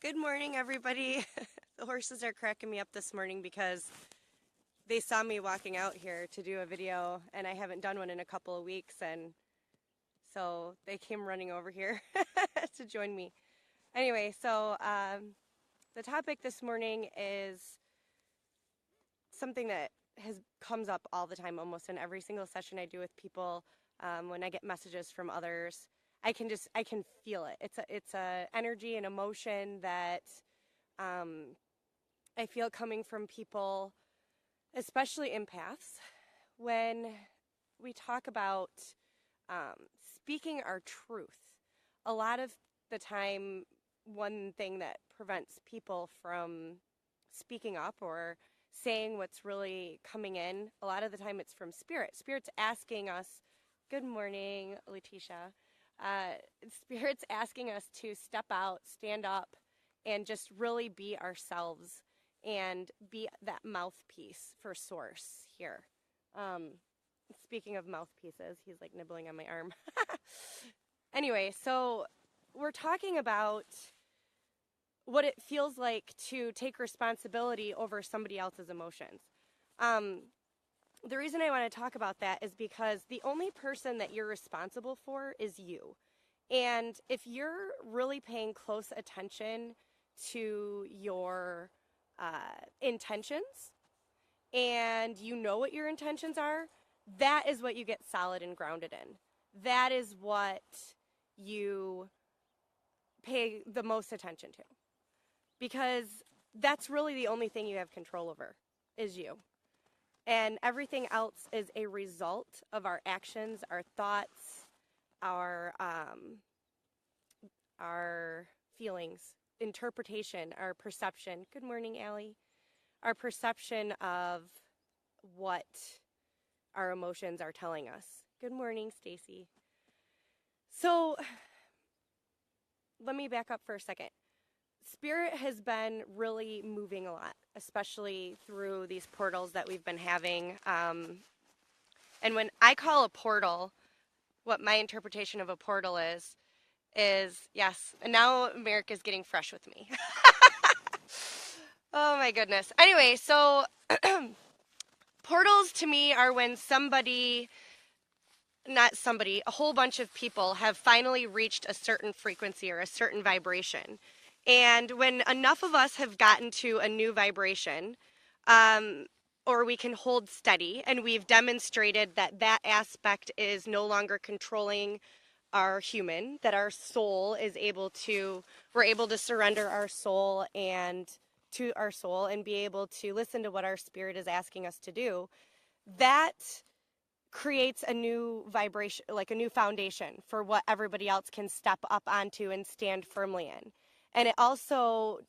Good morning, everybody. The horses are cracking me up this morning because they saw me walking out here to do a video, and I haven't done one in a couple of weeks, and so they came running over here to join me. Anyway, the topic this morning is something that comes up all the time, almost in every single session I do with people. When I get messages from others, I can feel it. It's a energy and emotion that I feel coming from people, especially empaths, when we talk about speaking our truth. A lot of the time, one thing that prevents people from speaking up or saying what's really coming in, a lot of the time it's from spirit. Spirit's asking us, good morning, Letitia. Spirit's asking us to step out, stand up, and just really be ourselves and be that mouthpiece for source here. Speaking of mouthpieces, he's like nibbling on my arm. Anyway, so we're talking about what it feels like to take responsibility over somebody else's emotions. The reason I want to talk about that is because the only person that you're responsible for is you. And if you're really paying close attention to your intentions and you know what your intentions are, that is what you get solid and grounded in. That is what you pay the most attention to, because that's really the only thing you have control over is you. And everything else is a result of our actions, our thoughts, our feelings, interpretation, our perception. Good morning, Allie. Our perception of what our emotions are telling us. Good morning, Stacy. So let me back up for a second. Spirit has been really moving a lot, especially through these portals that we've been having. And when I call a portal, what my interpretation of a portal is yes, and now America's getting fresh with me. Oh my goodness. Anyway, so portals to me are when a whole bunch of people have finally reached a certain frequency or a certain vibration. And when enough of us have gotten to a new vibration, or we can hold steady, and we've demonstrated that that aspect is no longer controlling our human, that our soul is we're able to surrender our soul and be able to listen to what our spirit is asking us to do, that creates a new vibration, like a new foundation for what everybody else can step up onto and stand firmly in. And it also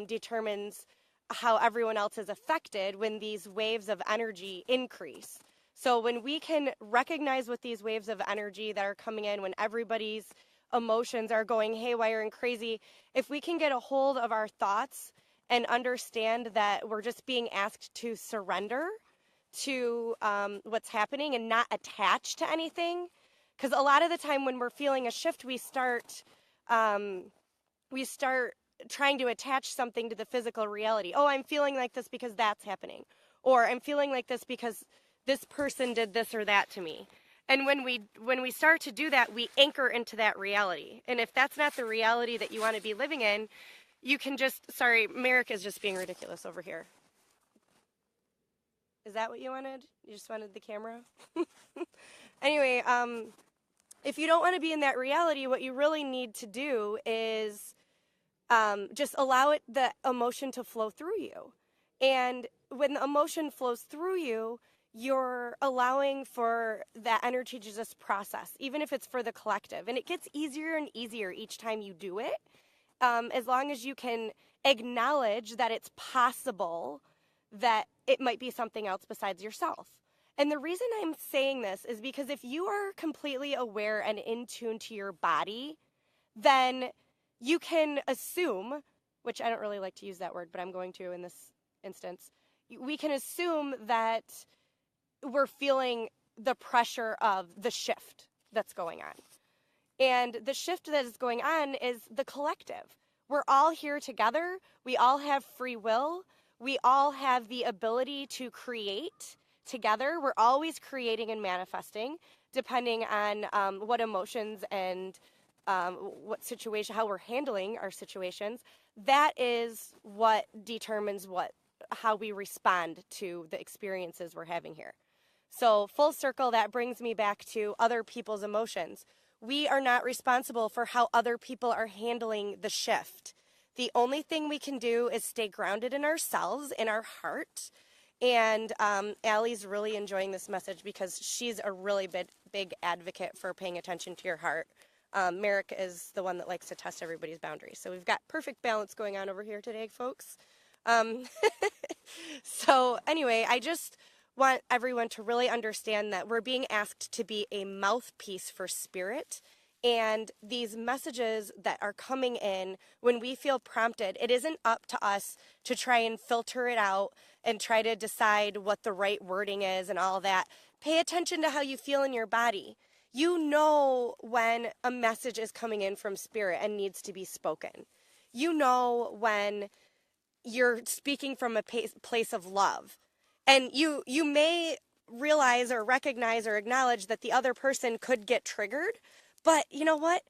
determines how everyone else is affected when these waves of energy increase. So when we can recognize what these waves of energy that are coming in, when everybody's emotions are going haywire and crazy, if we can get a hold of our thoughts and understand that we're just being asked to surrender to what's happening and not attach to anything. Because a lot of the time when we're feeling a shift, we start trying to attach something to the physical reality. Oh, I'm feeling like this because that's happening. Or I'm feeling like this because this person did this or that to me. And when we start to do that, we anchor into that reality. And if that's not the reality that you want to be living in, you can sorry, Merrick is just being ridiculous over here. Is that what you wanted? You just wanted the camera? Anyway, if you don't want to be in that reality, what you really need to do is just allow the emotion to flow through you. And when the emotion flows through you, you're allowing for that energy to just process, even if it's for the collective. And it gets easier and easier each time you do it, as long as you can acknowledge that it's possible that it might be something else besides yourself. And the reason I'm saying this is because if you are completely aware and in tune to your body, then you can assume, which I don't really like to use that word, but I'm going to in this instance, we can assume that we're feeling the pressure of the shift that's going on. And the shift that is going on is the collective. we're all here together. We all have free will. We all have the ability to create together. We're always creating and manifesting, depending on what emotions and what situation, how we're handling our situations. That is what determines how we respond to the experiences we're having here. So full circle, that brings me back to other people's emotions. We are not responsible for how other people are handling the shift. The only thing we can do is stay grounded in ourselves, in our heart. And Allie's really enjoying this message because she's a really big advocate for paying attention to your heart. Merrick is the one that likes to test everybody's boundaries. So we've got perfect balance going on over here today, folks. So anyway, I just want everyone to really understand that we're being asked to be a mouthpiece for spirit. And these messages that are coming in, when we feel prompted, it isn't up to us to try and filter it out and try to decide what the right wording is and all that. Pay attention to how you feel in your body. You know when a message is coming in from spirit and needs to be spoken. You know when you're speaking from a place of love. And you may realize or recognize or acknowledge that the other person could get triggered. But you know what?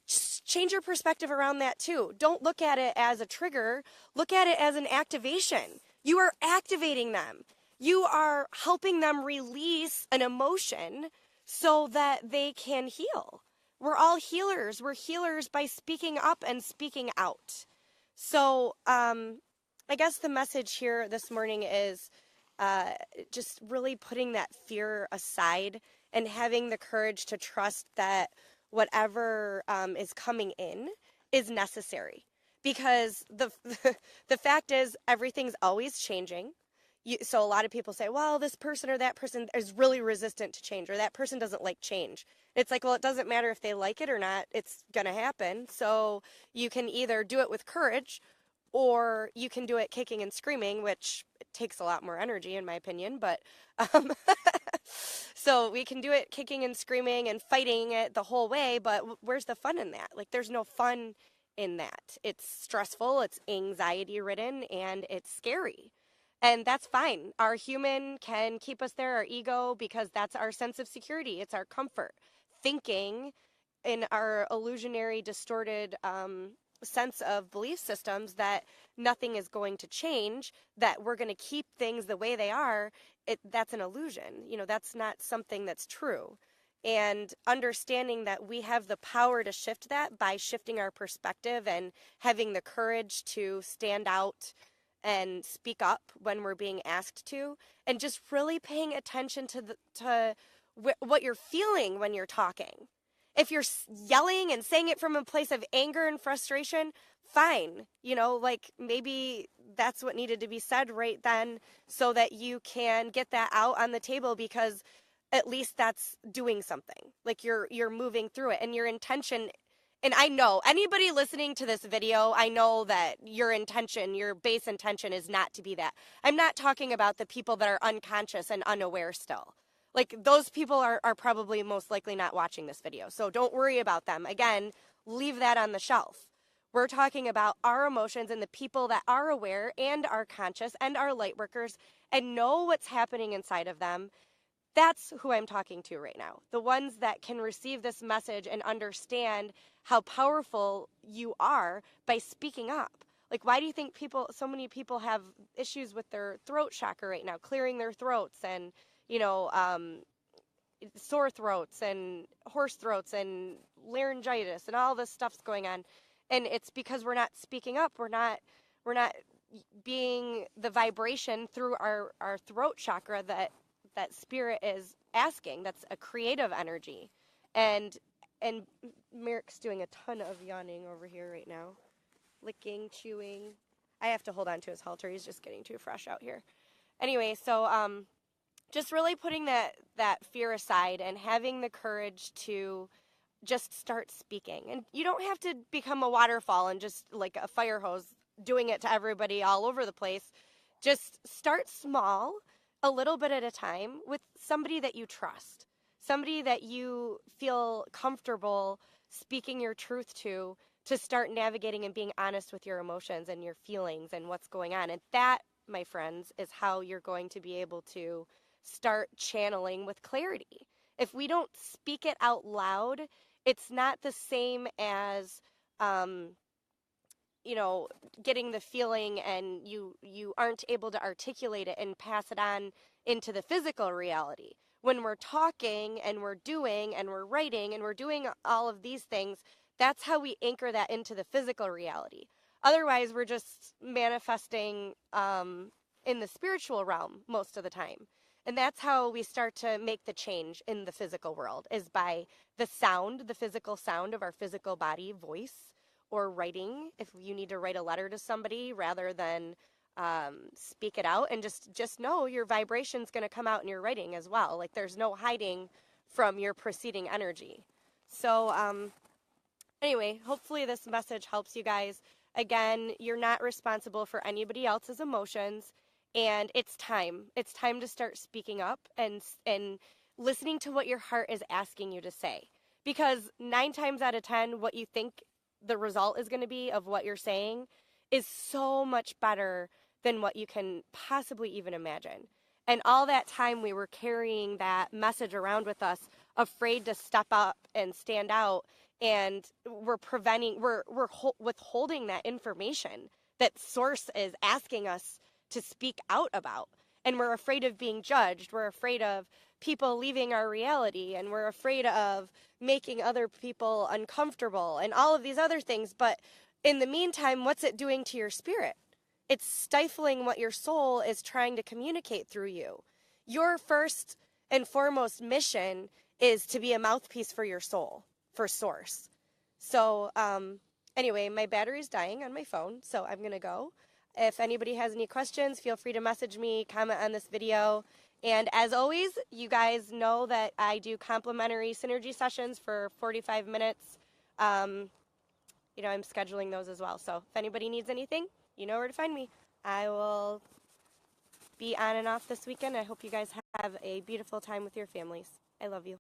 Just change your perspective around that too. Don't look at it as a trigger. Look at it as an activation. You are activating them. You are helping them release an emotion so that they can heal. We're all healers. We're healers by speaking up and speaking out. So I guess the message here this morning is just really putting that fear aside and having the courage to trust that whatever is coming in is necessary. Because the fact is, everything's always changing. So a lot of people say, well, this person or that person is really resistant to change, or that person doesn't like change. It's like, well, it doesn't matter if they like it or not. It's going to happen. So you can either do it with courage, or you can do it kicking and screaming, which takes a lot more energy, in my opinion. But so we can do it kicking and screaming and fighting it the whole way. But where's the fun in that? Like, there's no fun in that. It's stressful, it's anxiety ridden, and it's scary. And that's fine. Our human can keep us there, our ego, because that's our sense of security. It's our comfort. Thinking in our illusionary, distorted sense of belief systems that nothing is going to change, that we're going to keep things the way they are, that's an illusion. You know, that's not something that's true. And understanding that we have the power to shift that by shifting our perspective and having the courage to stand out and speak up when we're being asked to, and just really paying attention to what you're feeling when you're talking. If you're yelling and saying it from a place of anger and frustration, fine. You know, like maybe that's what needed to be said right then so that you can get that out on the table, because at least that's doing something. Like you're moving through it, and your intention. And I know anybody listening to this video, I know that your intention, your base intention is not to be that. I'm not talking about the people that are unconscious and unaware still. Like those people are probably most likely not watching this video. So don't worry about them. Again, leave that on the shelf. We're talking about our emotions and the people that are aware and are conscious and are light workers and know what's happening inside of them. That's who I'm talking to right now. The ones that can receive this message and understand how powerful you are by speaking up. Like, why do you think so many people have issues with their throat chakra right now, clearing their throats and, you know, sore throats and hoarse throats and laryngitis and all this stuff's going on? And it's because we're not speaking up. We're not being the vibration through our throat chakra that spirit is asking. That's a creative energy. And Merrick's doing a ton of yawning over here right now. Licking, chewing. I have to hold on to his halter. He's just getting too fresh out here. Anyway, so just really putting that fear aside and having the courage to just start speaking. And you don't have to become a waterfall and just like a fire hose doing it to everybody all over the place. Just start small, a little bit at a time, with somebody that you trust, somebody that you feel comfortable speaking your truth to to start navigating and being honest with your emotions and your feelings and what's going on. And that, my friends, is how you're going to be able to start channeling with clarity. If we don't speak it out loud, it's not the same as, you know, getting the feeling and you aren't able to articulate it and pass it on into the physical reality. When we're talking and we're doing and we're writing and we're doing all of these things, that's how we anchor that into the physical reality. Otherwise, we're just manifesting in the spiritual realm most of the time. And that's how we start to make the change in the physical world, is by the sound, the physical sound of our physical body, voice, or writing. If you need to write a letter to somebody rather than speak it out, and just know your vibration's going to come out in your writing as well. Like, there's no hiding from your preceding energy. So anyway, hopefully this message helps you guys. Again, you're not responsible for anybody else's emotions, and it's time. It's time to start speaking up and listening to what your heart is asking you to say. Because 9 times out of 10, what you think the result is going to be of what you're saying is so much better than what you can possibly even imagine. And all that time we were carrying that message around with us, afraid to step up and stand out, and we're withholding that information that source is asking us to speak out about. And we're afraid of being judged. We're afraid of people leaving our reality, and we're afraid of making other people uncomfortable and all of these other things. But in the meantime, what's it doing to your spirit? It's stifling what your soul is trying to communicate through you. Your first and foremost mission is to be a mouthpiece for your soul, for source. So anyway, my battery's dying on my phone, so I'm going to go. If anybody has any questions, feel free to message me, comment on this video. And as always, you guys know that I do complimentary synergy sessions for 45 minutes. You know, I'm scheduling those as well. So if anybody needs anything, you know where to find me. I will be on and off this weekend. I hope you guys have a beautiful time with your families. I love you.